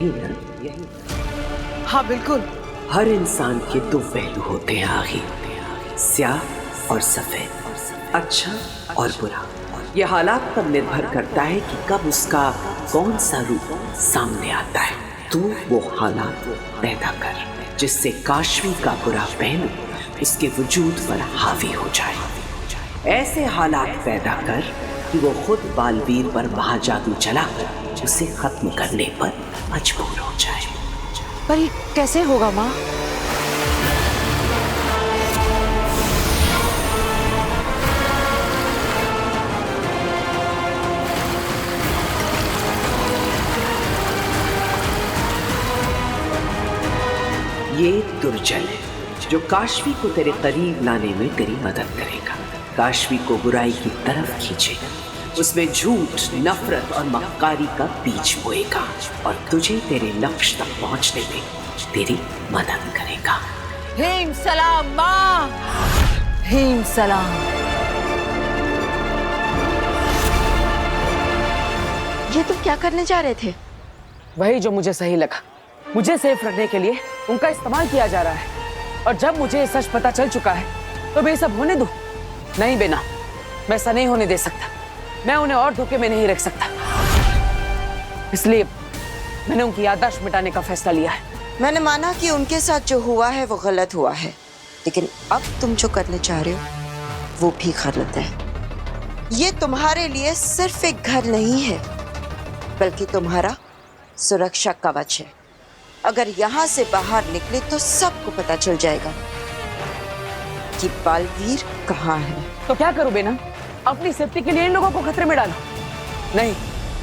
यही। हाँ बिल्कुल। हर इंसान के दो पहलू होते हैं आखिर, स्याह और सफेद, अच्छा और बुरा। यह हालात पर निर्भर करता है कि कब उसका कौन सा रूप सामने आता है। तू वो हालात पैदा कर जिससे काशवी का बुरा पहलू उसके वजूद पर हावी हो जाए। ऐसे हालात पैदा कर कि वो खुद बालवीर पर महाजादू चलाकर उसे खत्म करने पर मजबूर हो जाए। पर ये कैसे होगा माँ? ये दुर्जन है जो काशवी को तेरे करीब लाने में तेरी मदद करेगा, काशवी को बुराई की तरफ खींचेगा, उसमें झूठ, नफरत और मक्कारी का बीज बोएगा और तुझे तेरे लक्ष्य तक पहुंचने में तेरी मदद करेगा। हेम सलाम माँ, हेम सलाम। ये तुम क्या करने जा रहे थे? वही जो मुझे सही लगा। मुझे सेफ रखने के लिए उनका इस्तेमाल किया जा रहा है और जब मुझे ये सच पता चल चुका है तो मैं सब होने दूं? नहीं बेना, मैं ऐसा नहीं होने दे सकता। मैं उन्हें और धोखे में नहीं रख सकता, इसलिए मैंने उनकी याददाश्त मिटाने का फैसला लिया है। मैंने माना कि उनके साथ जो हुआ है वो गलत हुआ है, लेकिन अब तुम जो करने चाह रहे हो वो भी गलत है। ये तुम्हारे लिए सिर्फ एक घर नहीं है, बल्कि तुम्हारा सुरक्षा कवच है। अगर यहाँ से बाहर निकले तो सबको पता चल जाएगा कि बालवीर कहाँ है। तो क्या करूं बेना? अपनी सेफ्टी के लिए इन लोगों को खतरे में डालो? नहीं,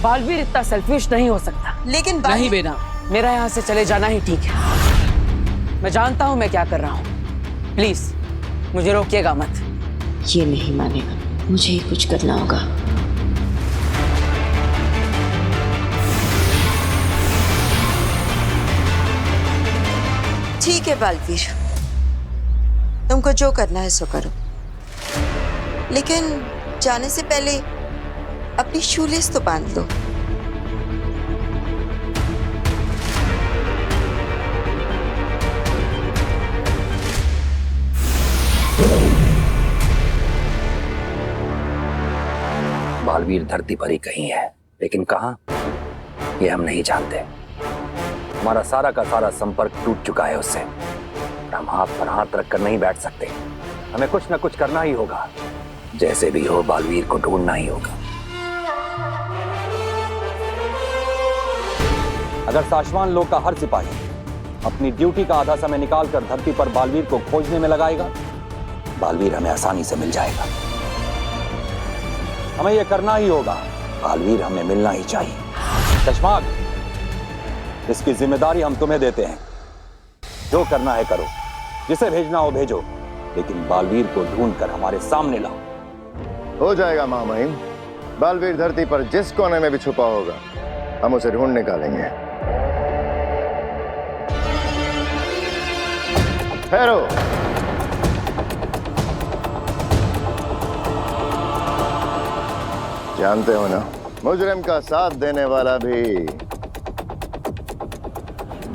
बालवीर इतना सेल्फिश नहीं हो सकता। लेकिन नहीं बेना, मेरा यहाँ से चले जाना ही ठीक है। मैं जानता हूँ मैं क्या कर रहा हूँ। प्लीज मुझे रोकिएगा मत। ये नहीं मानेगा, मुझे ही कुछ करना होगा। ठीक है बालवीर, तुमको जो करना है सो करो, लेकिन जाने से पहले अपनी शूलेस तो बांध लो। बालवीर धरती पर ही कहीं है, लेकिन कहां ये हम नहीं जानते। हमारा सारा का सारा संपर्क टूट चुका है उससे। हम हाथ पर हाथ रखकर नहीं बैठ सकते, हमें कुछ न कुछ करना ही होगा। जैसे भी हो बालवीर को ढूंढना ही होगा। अगर साशवान लोग का हर सिपाही अपनी ड्यूटी का आधा समय निकालकर धरती पर बालवीर को खोजने में लगाएगा, बालवीर हमें आसानी से मिल जाएगा। हमें यह करना ही होगा, बालवीर हमें मिलना ही चाहिए। चश्माग, इसकी जिम्मेदारी हम तुम्हें देते हैं। जो करना है करो, जिसे भेजना हो भेजो, लेकिन बालवीर को ढूंढकर हमारे सामने लाओ। हो जाएगा महामहिम। बालवीर धरती पर जिस कोने में भी छुपा होगा हम उसे ढूंढ निकालेंगे। ठहरो। जानते हो ना, मुजरिम का साथ देने वाला भी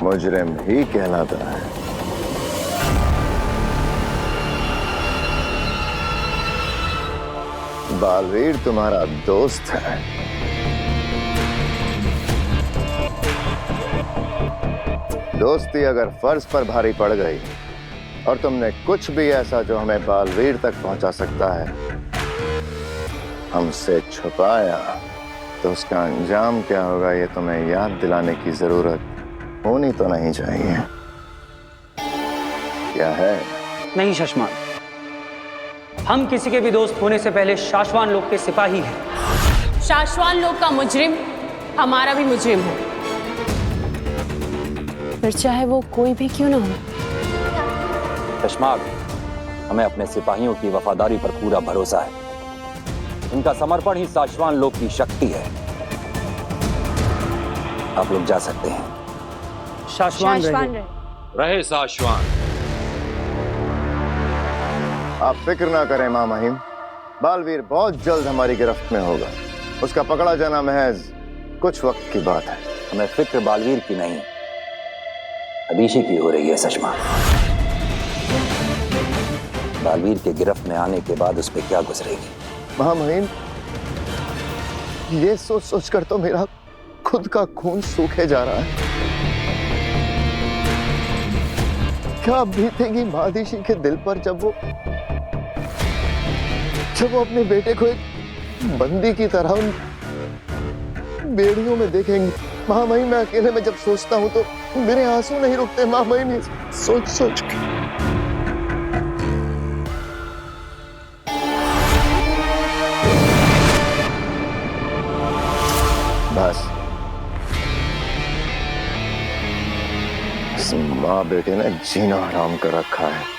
मुजरिम ही कहलाता है। बालवीर तुम्हारा दोस्त है। दोस्ती अगर फर्ज पर भारी पड़ गई और तुमने कुछ भी ऐसा जो हमें बालवीर तक पहुंचा सकता है हमसे छुपाया, तो उसका अंजाम क्या होगा ये तुम्हें याद दिलाने की जरूरत होनी तो नहीं चाहिए। क्या है? नहीं शाश्वान, हम किसी के भी दोस्त होने से पहले शाश्वान लोग के सिपाही हैं। शाश्वान लोग का मुजरिम हमारा भी मुजरिम हो, फिर चाहे वो कोई भी क्यों ना हो। चश्माग, हमें अपने सिपाहियों की वफादारी पर पूरा भरोसा है। इनका समर्पण ही साशवान लोग की शक्ति है। आप लोग जा सकते हैं। शाश्वान रहे साशवान। आप फिक्र ना करें महामहिम, बालवीर बहुत जल्द हमारी गिरफ्त में होगा। उसका पकड़ा जाना महज कुछ वक्त की बात है। हमें फिक्र बालवीर की नहीं, अदीशी की हो रही है सशमा। बालवीर के गिरफ्त में आने के बाद उस पर क्या गुजरेगी? महामहिम, ये सोच सोच कर तो मेरा खुद का खून सूखे जा रहा है। क्या बीतेगी महादिशी के दिल पर जब वो अपने बेटे को एक बंदी की तरह उन बेड़ियों में देखेंगे। महामहिम, मैं अकेले में जब सोचता हूं तो मेरे आंसू नहीं रुकते। महामहिम, सोच सोच के बस इस माँ बेटे ने जीना हराम कर रखा है।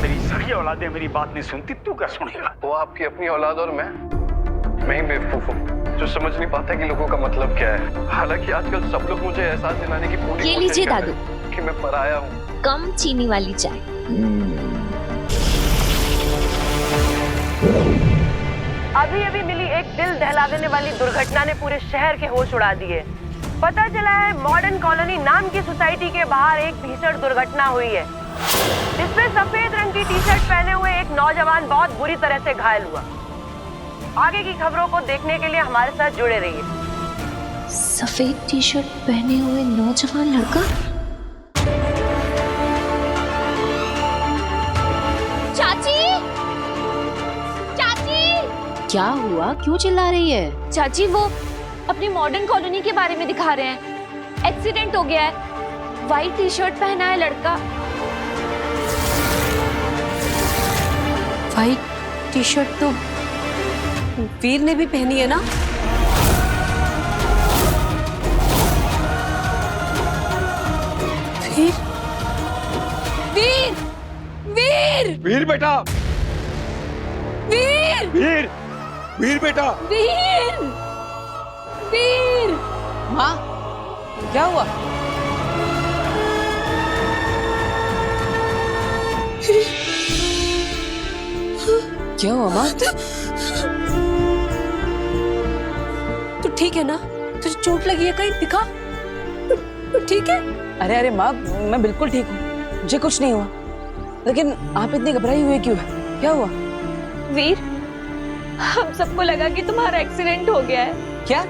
मेरी सारी औलादें मेरी बात नहीं सुनती, तू क्या सुनेगा? वो आपकी अपनी औलाद और मैं ही बेवकूफ हूँ जो समझ नहीं पाता कि लोगों का मतलब क्या है। हालांकि आजकल सब लोग मुझे एहसास दिलाने की पूरी ये लीजिए दादू कि मैं पराया हूँ। कम चीनी वाली चाय। अभी अभी मिली एक दिल दहला देने वाली दुर्घटना ने पूरे शहर के होश उड़ा दिए। पता चला है मॉडर्न कॉलोनी नाम की सोसाइटी के बाहर एक भीषण दुर्घटना हुई है, जिसमें सफेद रंग की टी शर्ट पहने हुए एक नौजवान बहुत बुरी तरह से घायल हुआ। आगे की खबरों को देखने के लिए हमारे साथ जुड़े रहिए। सफेद टी शर्ट पहने हुए नौजवान लड़का? चाची, चाची, क्या हुआ? क्यों चिल्ला रही है? चाची, वो अपनी मॉडर्न कॉलोनी के बारे में दिखा रहे हैं। एक्सीडेंट हो गया है, व्हाइट टी शर्ट पहना है लड़का। व्हाइट टी शर्ट तो वीर ने भी पहनी है ना? वीर, वीर, वीर, वीर बेटा, वीर, वीर, वीर बेटा, वीर, वीर। माँ, क्या हुआ? क्या हुआ माँ? तू ठीक है ना? तुझे चोट लगी है कहीं? दिखा, तू ठीक है? अरे अरे माँ, मैं बिल्कुल ठीक हूँ, मुझे कुछ नहीं हुआ। लेकिन आप इतनी घबराई हुई क्यों है? क्या हुआ? वीर, हम सबको लगा कि तुम्हारा एक्सीडेंट हो गया है। क्या?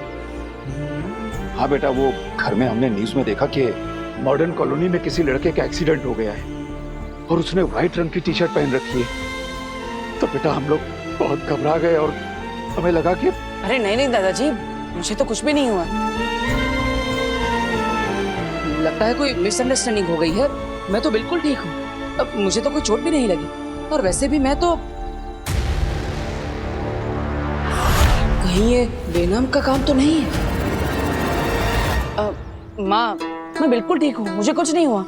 हाँ बेटा, वो घर में हमने न्यूज में देखा कि मॉडर्न कॉलोनी में किसी लड़के का एक्सीडेंट हो गया है और उसने व्हाइट रंग की टी शर्ट पहन रखी है। तो बेटा हम लोग बहुत घबरा गए और हमें लगा कि अरे नहीं नहीं दादाजी, मुझे तो कुछ भी नहीं हुआ। लगता है कोई मिसअंडरस्टैंडिंग हो गई है। मैं तो बिल्कुल ठीक हूँ, अब मुझे तो कोई चोट भी नहीं लगी। और वैसे भी मैं तो कहीं ये बेनाम का काम तो नहीं है। माँ, मैं बिल्कुल ठीक हूँ, मुझे कुछ नहीं हुआ।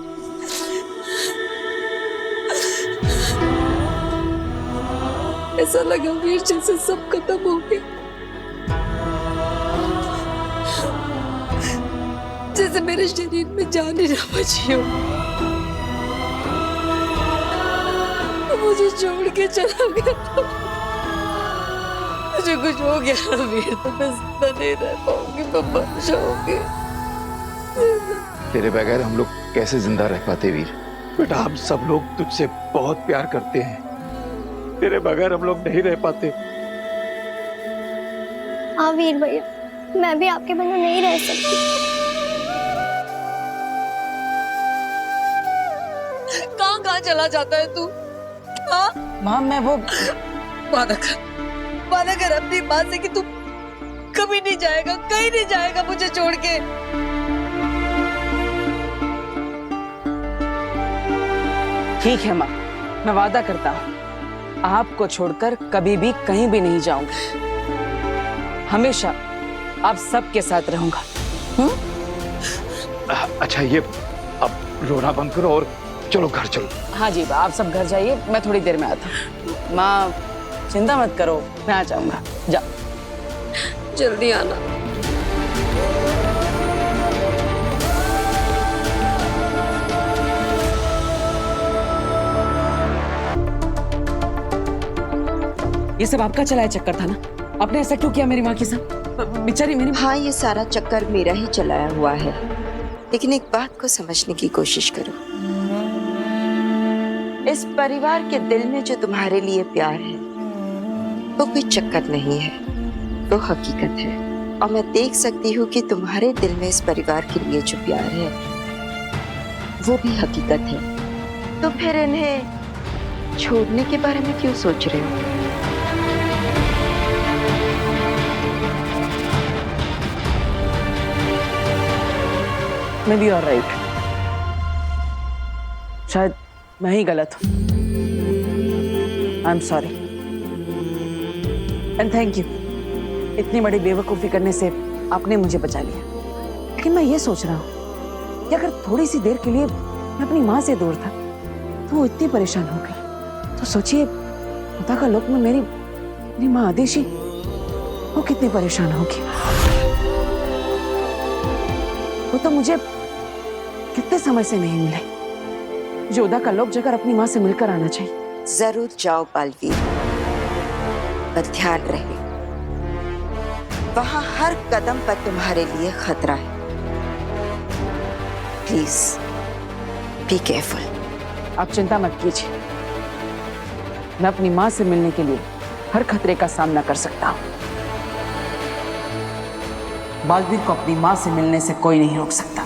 ऐसा लगा वीर जैसे सब खत्म हो गया, जैसे मेरे शरीर में जान ही ना बची हो। मुझे छोड़ के चला गया था। मुझे कुछ हो गया वीर तो मैं जिंदा नहीं रह पाऊंगी, मैं मर जाऊंगी। तेरे बगैर हम लोग कैसे जिंदा रह पाते वीर? बेटा हम सब लोग तुझसे बहुत प्यार करते हैं, तेरे बगैर हम लोग नहीं रह पाते। हाँ वीर भैया, मैं भी आपके बिना नहीं रह सकती। कहाँ कहाँ चला जाता है तू? हाँ माँ, मैं वो वादा कर अपनी माँ से कि तू कभी नहीं जाएगा, कहीं नहीं जाएगा मुझे छोड़ के। ठीक है माँ, मैं वादा करता हूँ आपको छोड़कर कभी भी कहीं भी नहीं जाऊंगा। हमेशा आप सबके साथ रहूंगा। अच्छा ये अब रोना बंद करो और चलो घर चलो। हाँ जी, आप सब घर जाइए, मैं थोड़ी देर में आता हूँ। माँ चिंता मत करो, मैं आ जाऊंगा। जाओ, जल्दी आना। ये सब आपका चलाया चक्कर था ना? आपने ऐसा क्यों किया मेरी माँ के साथ? बेचारी मेरी माँ। हाँ, ये सारा चक्कर मेरा ही चलाया हुआ है, लेकिन एक बात को समझने की कोशिश करो। इस परिवार के दिल में जो तुम्हारे लिए प्यार है वो कोई चक्कर नहीं है, वो हकीकत है। और मैं देख सकती हूँ कि तुम्हारे दिल में इस परिवार के लिए जो प्यार है वो भी हकीकत है। तो फिर इन्हें छोड़ने के बारे में क्यों सोच रहे हो? मैं भी ऑलराइट। शायद मैं ही गलत हूँ। I am sorry and thank you. इतनी बड़ी बेवकूफ़ी करने से आपने मुझे बचा लिया। लेकिन मैं ये सोच रहा हूँ कि अगर थोड़ी सी देर के लिए मैं अपनी माँ से दूर था तो वो इतनी परेशान हो गई, तो सोचिए खुदा का लोक में मेरी माँ आदेशी वो कितनी परेशान होगी। वो तो मुझे कितने समय से नहीं मिले। जोधा का लोक जाकर अपनी माँ से मिलकर आना चाहिए। जरूर जाओ बालवीर, पर ध्यान रहे वहां हर कदम पर तुम्हारे लिए खतरा है। Please be careful. आप चिंता मत कीजिए, मैं अपनी माँ से मिलने के लिए हर खतरे का सामना कर सकता हूँ। बालवीर को अपनी माँ से मिलने से कोई नहीं रोक सकता।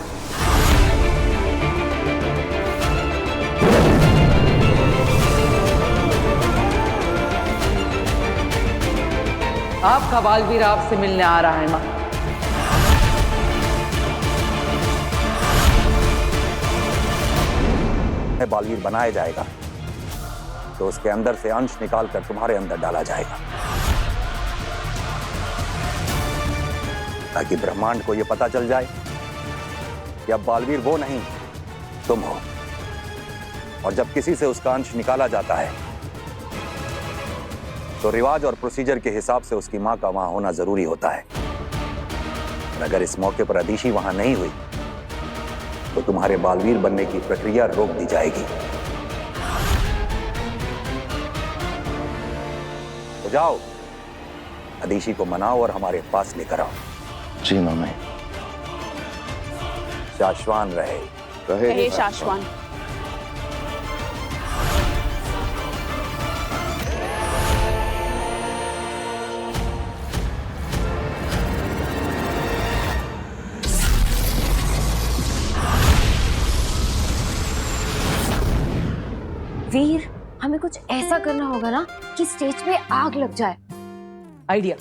आपका बालवीर आपसे मिलने आ रहा है माँ। बालवीर बनाया जाएगा तो उसके अंदर से अंश निकालकर तुम्हारे अंदर डाला जाएगा, ताकि ब्रह्मांड को यह पता चल जाए कि अब बालवीर वो नहीं तुम हो। और जब किसी से उसका अंश निकाला जाता है तो रिवाज और प्रोसीजर के हिसाब से उसकी मां का वहां होना जरूरी होता है। और अगर इस मौके पर अदिति वहां नहीं हुई तो तुम्हारे बालवीर बनने की प्रक्रिया रोक दी जाएगी। तो जाओ, अदिति को मनाओ और हमारे पास लेकर आओ। जी मम्मी। शाश्वान रहे। रहे शाश्वान। वीर, हमें कुछ ऐसा करना होगा ना कि स्टेज पे आग लग जाए। आइडिया,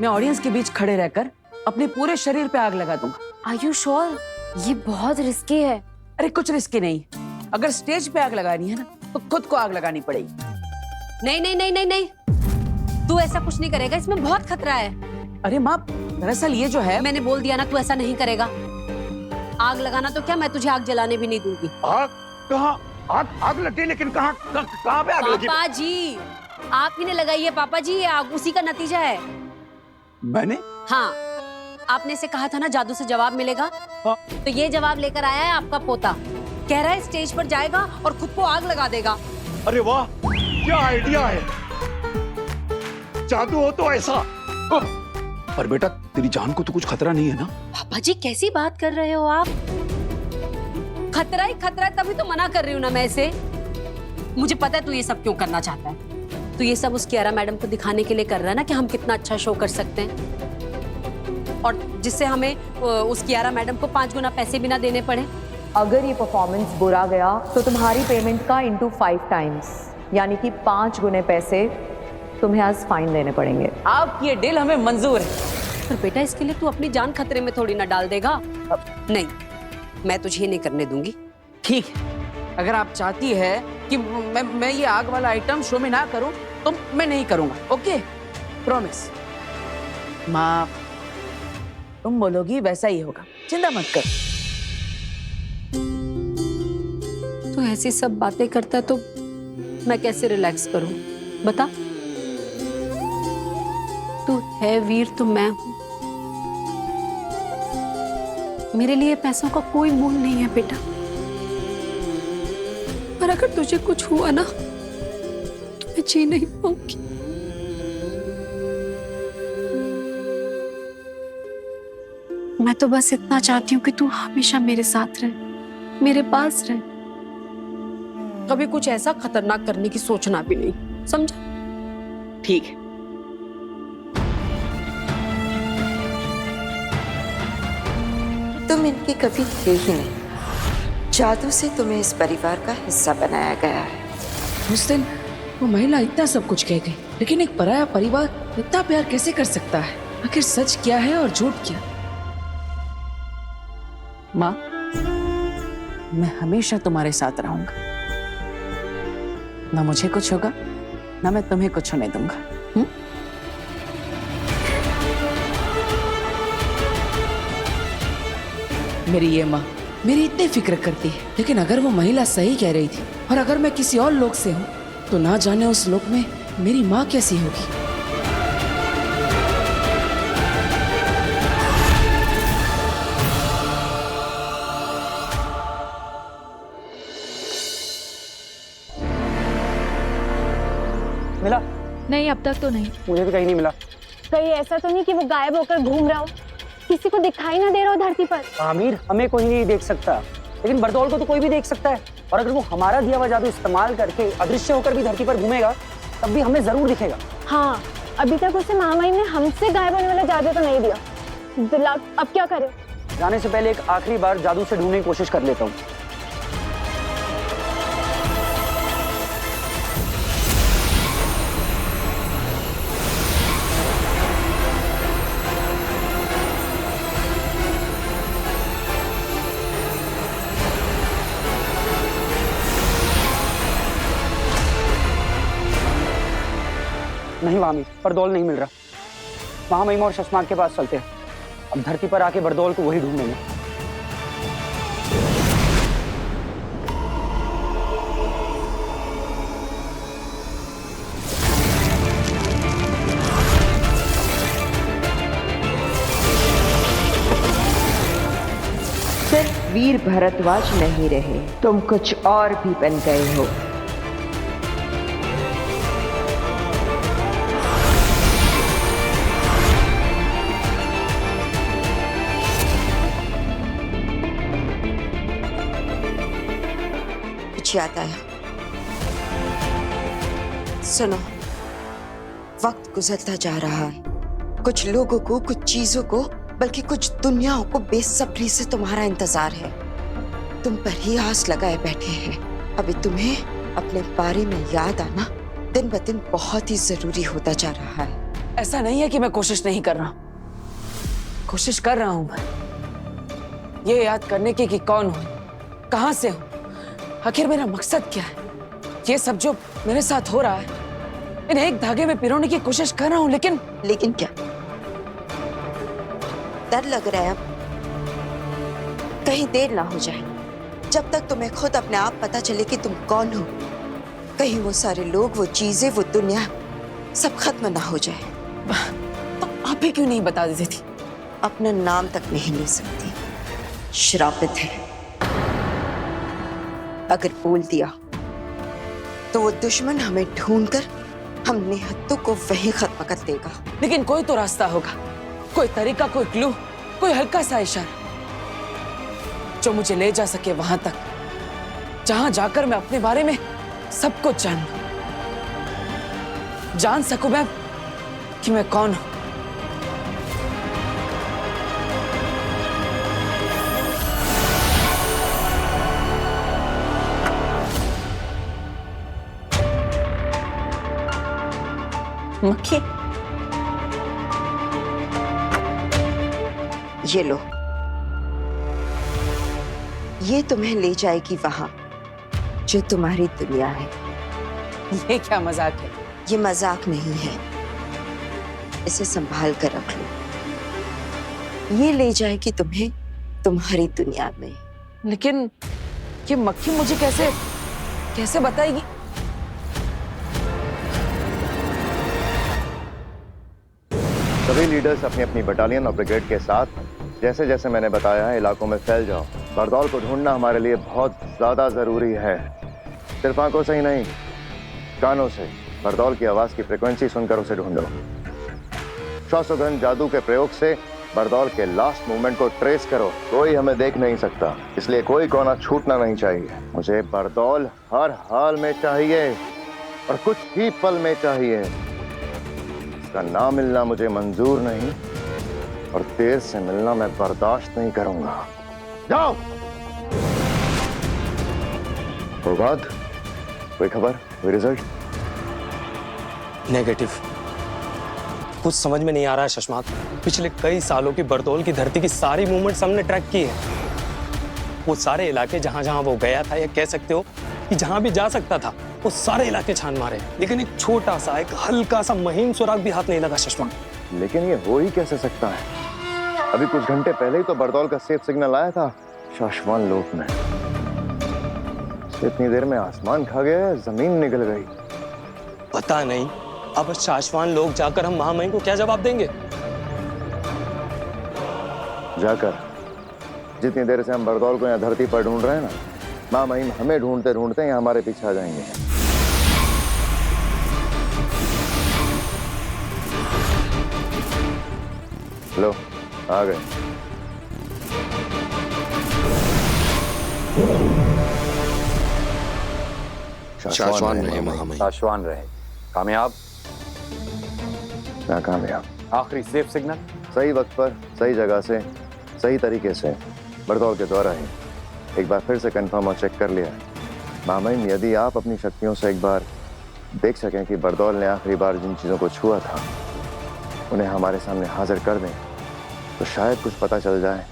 मैं ऑडियंस के बीच खड़े रहकर अपने पूरे शरीर पे आग लगा दूंगा। Are you sure? ये बहुत रिस्की है। अरे कुछ रिस्की नहीं, अगर स्टेज पे आग लगानी है ना तो खुद को आग लगानी पड़ेगी। नहीं नहीं नहीं नहीं नहीं, तू ऐसा कुछ नहीं करेगा, इसमें बहुत खतरा है। अरे माँ, दरअसल ये जो है, मैंने बोल दिया ना, तू ऐसा नहीं करेगा। आग लगाना तो क्या, मैं तुझे आग जलाने भी नहीं दूंगी। आग कहाँ? आग लगी, लेकिन कहाँ पे आग लगी? पापा जी, आप ही ने लगाई है पापा जी, ये आग उसी का नतीजा है। मैंने? हाँ, आपने इसे कहा था ना जादू से जवाब मिलेगा। हाँ। तो ये जवाब लेकर आया है आपका पोता। कह रहा है स्टेज पर जाएगा और खुद को आग लगा देगा। अरे वाह, क्या आइडिया है। जादू हो तो ऐसा। पर बेटा, तेरी जान को तो कुछ खतरा नहीं है ना? पापा जी कैसी बात कर रहे हो आप? खतरा ही खतरा है, तभी तो मना कर रही हूँ ना मैं इसे। मुझे पता है तू ये सब क्यों करना चाहता है। तू ये सब उस कियारा मैडम को दिखाने के लिए कर रहा है ना कि हम कितना अच्छा शो कर सकते हैं, और जिससे हमें उस कियारा मैडम को 5 गुना पैसे भी ना देने पड़े। अगर ये परफॉर्मेंस बुरा गया तो तुम्हारी पेमेंट का इंटू 5 टाइम्स, यानी कि 5 गुने पैसे तुम्हें आज फाइन देने पड़ेंगे। आपकी ये डील हमें मंजूर है। पर बेटा, इसके लिए तू अपनी जान खतरे में थोड़ी ना डाल देगा। नहीं, मैं तुझे ये नहीं करने दूंगी। ठीक है, अगर आप चाहती है कि मैं ये आग वाला आइटम शो में ना करूं तो मैं नहीं करूंगा। Okay, promise. माँ, तुम बोलोगी वैसा ही होगा, चिंता मत कर। तू ऐसी सब बातें करता है तो मैं कैसे रिलैक्स करूं, बता। तू है वीर तो मैं हूं। मेरे लिए पैसों का कोई मोल नहीं है बेटा, पर अगर तुझे कुछ हुआ ना तो मैं जी नहीं पाऊंगी। मैं तो बस इतना चाहती हूँ कि तू हमेशा मेरे साथ रहे, मेरे पास रहे। कभी कुछ ऐसा खतरनाक करने की सोचना भी नहीं, समझा? ठीक है। तुम इनकी कभी थे ही नहीं। जादू से तुम्हें इस परिवार का हिस्सा बनाया गया है। उस दिन वो महिला इतना सब कुछ कह गई, लेकिन एक पराया परिवार इतना प्यार कैसे कर सकता है? आखिर सच क्या है और झूठ क्या? माँ, मैं हमेशा तुम्हारे साथ रहूंगा। ना मुझे कुछ होगा, ना मैं तुम्हें कुछ होने दूंगा। मेरी ये माँ मेरी इतनी फिक्र करती है, लेकिन अगर वो महिला सही कह रही थी और अगर मैं किसी और लोग से हूँ तो ना जाने उस लोक में मेरी माँ कैसी होगी। मिला? नहीं, अब तक तो नहीं। मुझे भी कहीं नहीं मिला। कहीं ऐसा तो नहीं कि वो गायब होकर घूम रहा हो, किसी को दिखाई ना दे रहा हो धरती पर? आमिर, हमें कोई नहीं देख सकता, लेकिन बरदौल को तो कोई भी देख सकता है। और अगर वो हमारा दिया हुआ जादू इस्तेमाल करके अदृश्य होकर भी धरती पर घूमेगा, तब भी हमें जरूर दिखेगा। हाँ, अभी तक उसे महामाई ने हमसे गायब होने वाला जादू तो नहीं दिया। बिल्ला, अब क्या करें? जाने से पहले एक आखिरी बार जादू से ढूंढने की कोशिश कर लेता हूँ। नहीं महामीर, बरदौल नहीं मिल रहा। महामहिमा और शशनाग के पास चलते हैं। अब धरती पर आके बरदौल को वही ढूंढेंगे। सिर्फ वीर भरद्वाज नहीं रहे, तुम कुछ और भी बन गए हो। याद आया, सुनो, वक्त गुजरता जा रहा है। कुछ लोगों को, कुछ चीजों को, बल्कि कुछ दुनियाओं को बेसब्री से तुम्हारा इंतजार है। तुम पर ही आस लगाए बैठे हैं। अभी तुम्हें अपने बारे में याद आना दिन ब दिन बहुत ही जरूरी होता जा रहा है। ऐसा नहीं है कि मैं कोशिश नहीं कर रहा हूं, कोशिश कर रहा हूं मैं ये याद करने की कि कौन हूं, कहां से हूं, आखिर मेरा मकसद क्या है। ये सब जो मेरे साथ हो रहा है, इन्हें एक धागे में पिरोने की कोशिश कर रहा हूं, लेकिन क्या? डर लग रहा है अब? कहीं देर ना हो जाए, जब तक तुम्हें खुद अपने आप पता चले कि तुम कौन हो। कहीं वो सारे लोग, वो चीजें, वो दुनिया सब खत्म ना हो जाए। तो आप ही क्यों नहीं बता देती थी? अपना नाम तक नहीं ले सकती, श्रापित है। अगर बोल दिया तो वो दुश्मन हमें ढूंढकर हम निहत्तों को वहीं खत्म कर देगा। लेकिन कोई तो रास्ता होगा, कोई तरीका, कोई क्लू, कोई हल्का सा इशारा जो मुझे ले जा सके वहां तक, जहां जाकर मैं अपने बारे में सब कुछ जान सकूं मैं कि मैं कौन हूं। मक्खी, ये लो, ये तुम्हें ले जाएगी वहां जो तुम्हारी दुनिया है। ये क्या मजाक है? ये मजाक नहीं है, इसे संभाल कर रख लो। ये ले जाएगी तुम्हें तुम्हारी दुनिया में। लेकिन ये मक्खी मुझे कैसे बताएगी? सभी लीडर्स अपनी अपनी बटालियन और ब्रिगेड के साथ जैसे जैसे मैंने बताया है इलाकों में फैल जाओ। बरदौल को ढूंढना हमारे लिए बहुत ज्यादा जरूरी है। सिर्फ आंखों से ही नहीं, कानों से बरदौल की आवाज की फ्रीक्वेंसी सुनकर उसे ढूंढो। श्वासोगंध जादू के प्रयोग से बरदौल के लास्ट मूवमेंट को ट्रेस करो। कोई हमें देख नहीं सकता, इसलिए कोई कोना छूटना नहीं चाहिए। मुझे बरदौल हर हाल में चाहिए और कुछ ही पल में चाहिए। इसका ना मिलना मुझे मंजूर नहीं और देर से मिलना मैं बर्दाश्त नहीं करूंगा। जाओ। वो बात, कोई खबर, कोई रिजल्ट? नेगेटिव। कुछ समझ में नहीं आ रहा है शशमात। पिछले कई सालों की बरदौल की धरती की सारी मूवमेंट्स हमने ट्रैक की है। वो सारे इलाके जहां जहां वो गया था, या कह सकते हो कि जहां भी जा सकता था, वो सारे इलाके छान मारे, लेकिन एक छोटा सा, एक हल्का सा महीन सुराग भी हाथ नहीं लगा शशमात। लेकिन ये हो ही कैसे सकता है? अभी कुछ घंटे पहले ही तो बरदौल का सेफ सिग्नल आया था शाश्वान लोक में। इतनी देर में आसमान खा गया, जमीन निकल गई। पता नहीं अब शाश्वान लोग जाकर हम महामहिम को क्या जवाब देंगे? जाकर जितनी देर से हम बरदौल को यहाँ धरती पर ढूंढ रहे हैं ना, महामहिम हमें ढूंढते ढूंढते यहाँ हमारे पीछे आ जाएंगे। लो, आ गए। शाश्वान रहे महामहिम। शाश्वान रहे। कामयाब? नाकामयाब। आखिरी सेफ सिग्नल सही वक्त पर, सही जगह से, सही तरीके से बरदौल के द्वारा ही एक बार फिर से कंफर्म और चेक कर लिया। महामहिम, यदि आप अपनी शक्तियों से एक बार देख सकें कि बरदौल ने आखिरी बार जिन चीज़ों को छुआ था उन्हें हमारे सामने हाजिर कर दें, तो शायद कुछ पता चल जाए।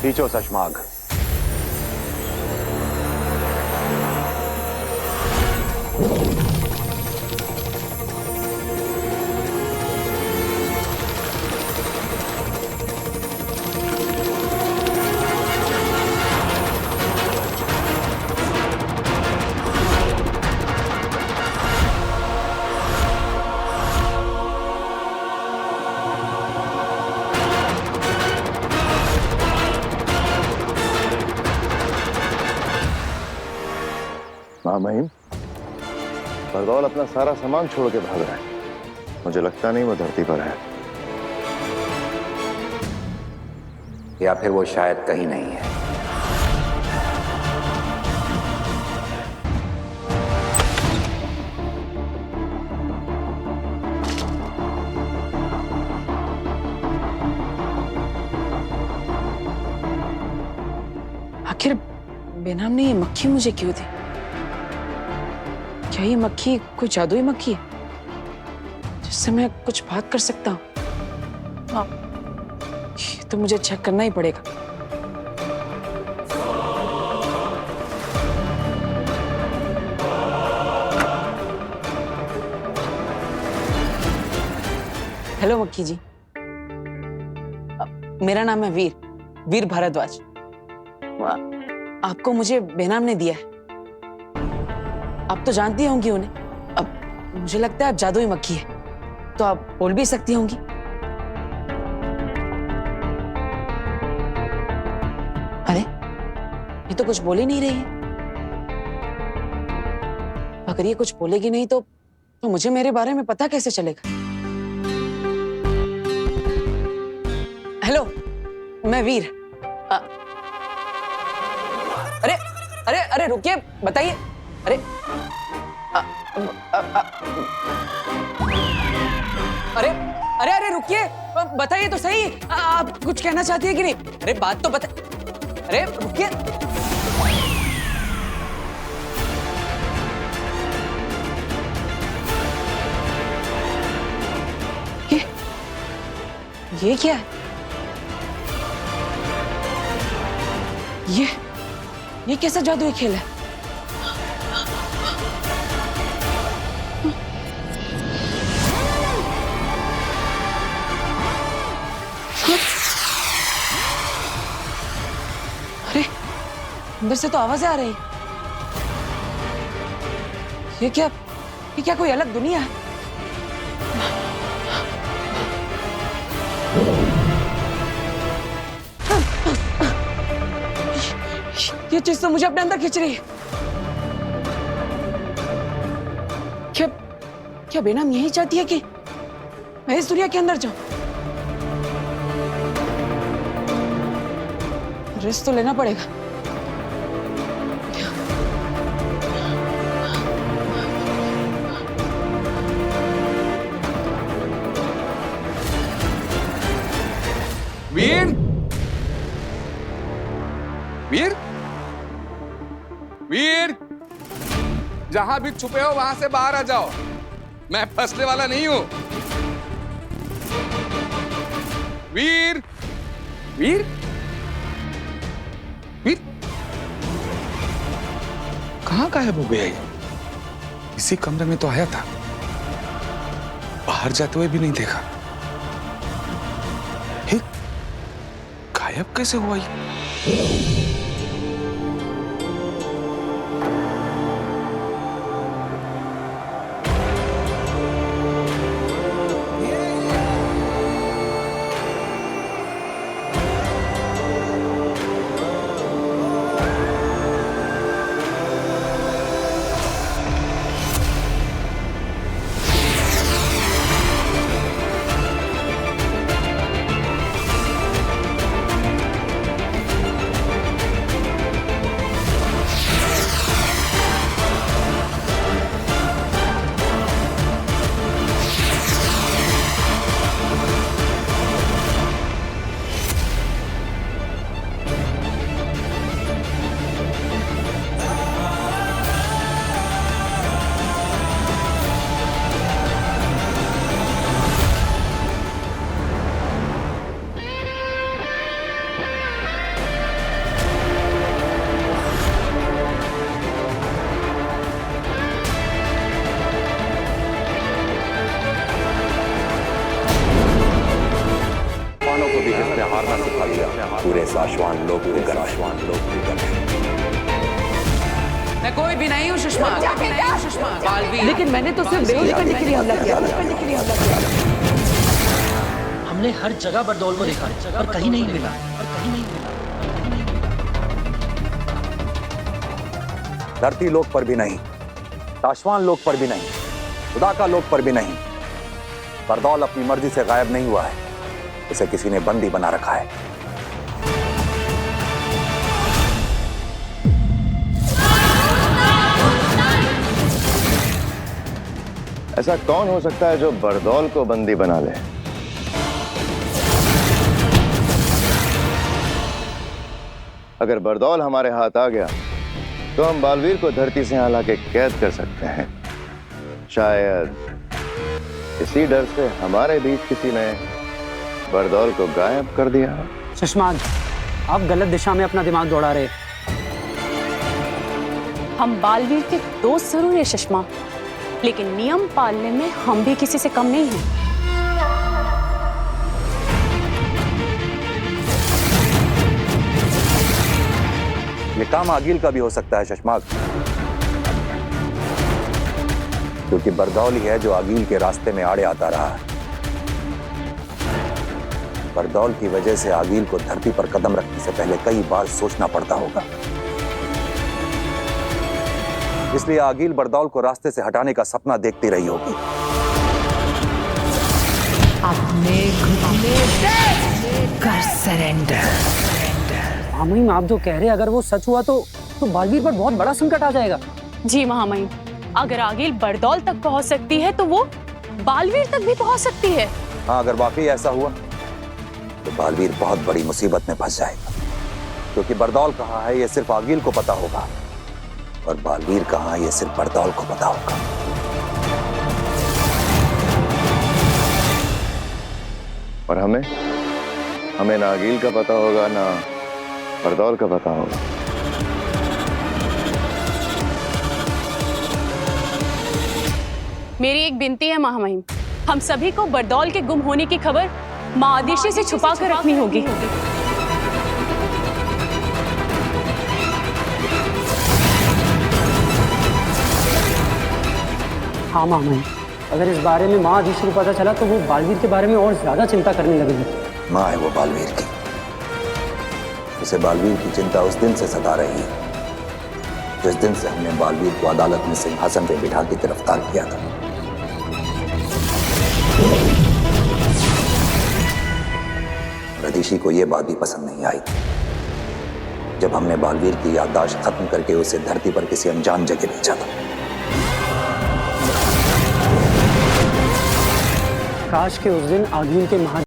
खींचो शशमाग। महामहिम, बरदौल अपना सारा सामान छोड़ के भाग रहा है। मुझे लगता नहीं वो धरती पर है, या फिर वो शायद कहीं नहीं है। आखिर बेनाम ने ये मक्खी मुझे क्यों दी? क्या ये मक्खी कोई जादुई मक्खी है जिससे मैं कुछ बात कर सकता हूँ? ये तो मुझे चेक करना ही पड़ेगा। हेलो मक्खी जी, मेरा नाम है वीर भारद्वाज। आपको मुझे बेनाम ने दिया है। आप तो जानती होंगी उन्हें। अब मुझे लगता है आप जादुई मक्खी है, तो आप बोल भी सकती होंगी। अरे ये तो कुछ बोल ही नहीं रही है। अगर ये कुछ बोलेगी नहीं तो मुझे मेरे बारे में पता कैसे चलेगा? हेलो, मैं वीर। अरे अरे अरे रुकिए, बताइए। अरे अरे अरे अरे रुकिए, बताइए तो सही। आप कुछ कहना चाहती है कि नहीं? अरे बात तो बता। अरे रुकिए। ये क्या है? ये कैसा जादुई खेल है? अरे अंदर से तो आवाजें आ रही। ये क्या कोई अलग दुनिया है? ये चीज तो मुझे अपने अंदर खींच रही है। क्या बेनम यही चाहती है कि मैं इस दुनिया के अंदर जाऊं? रिस्क तो लेना पड़ेगा। वीर, वीर, वीर, जहां भी छुपे हो वहां से बाहर आ जाओ। मैं फंसने वाला नहीं हूं। वीर, वीर, वीर, कहां गायब हो गया ये? इसी कमरे में तो आया था, बाहर जाते हुए भी नहीं देखा। गायब कैसे हुआ ये? हारना सिखा दिया पूरे साशवान लोग मैं कोई भी नहीं हूँ सुषमा, बालवीर। लेकिन मैंने तो सिर्फ बेहोश करने के लिए हमला किया। हमने हर जगह बरदौल को देखा पर कहीं नहीं मिला। धरती लोक पर भी नहीं, साशवान लोक पर भी नहीं, खुदा का लोक पर भी नहीं। बरदौल अपनी मर्जी से गायब नहीं हुआ है, उसे किसी ने बंदी बना रखा है। ऐसा कौन हो सकता है जो बरदौल को बंदी बना ले? अगर बरदौल हमारे हाथ आ गया तो हम बालवीर को धरती से यहाँ लाके कैद कर सकते हैं। शायद इसी डर से हमारे बीच किसी ने बरदौल को गायब कर दिया। सुषमा, आप गलत दिशा में अपना दिमाग दौड़ा रहे। हम बालवीर के दोस्त जरूर है सुषमा, लेकिन नियम पालने में हम भी किसी से कम नहीं हैं। ये काम आगिल का भी हो सकता है शशमाक, क्योंकि बरदौल ही है जो आगिल के रास्ते में आड़े आता रहा है। बरदौल की वजह से आगिल को धरती पर कदम रखने से पहले कई बार सोचना पड़ता होगा। इसलिए आगिल बरदौल को रास्ते से हटाने का सपना देखती रही होगी। अपने घुटने कर सरेंडर। महामहिम, आप जो कह रहे हैं अगर वो सच हुआ तो बालवीर पर बहुत बड़ा संकट आ जाएगा। जी महामहिम, अगर आगिल बरदौल तक पहुंच सकती है तो वो बालवीर तक भी पहुंच सकती है। हाँ, अगर वाकई ऐसा हुआ तो बालवीर बहुत बड़ी मुसीबत में फंस जाएगा, क्योंकि बरदौल कहाँ है ये सिर्फ आगिल को पता होगा और बालवीर कहाँ है ये सिर्फ बरदौल को पता होगा। और हमें ना आगिल का पता होगा ना बरदौल का पता होगा। मेरी एक विनती है महामहिम, हम सभी को बरदौल के गुम होने की खबर मां आदिशि से छुपा कर रखनी होगी। हाँ महामहिम, अगर इस बारे में मां आदिशि को पता चला तो वो बालवीर के बारे में और ज्यादा चिंता करने लगेगी। मां है वो बालवीर की, उसे बालवीर की चिंता उस दिन से सता रही है जिस दिन से हमने बालवीर को अदालत में सिंहासन पे बिठा के गिरफ्तार किया था। ऋषि को यह बात भी पसंद नहीं आई जब हमने बालवीर की याददाश्त खत्म करके उसे धरती पर किसी अनजान जगह भेजा था। काश के उस दिन आगिल के महा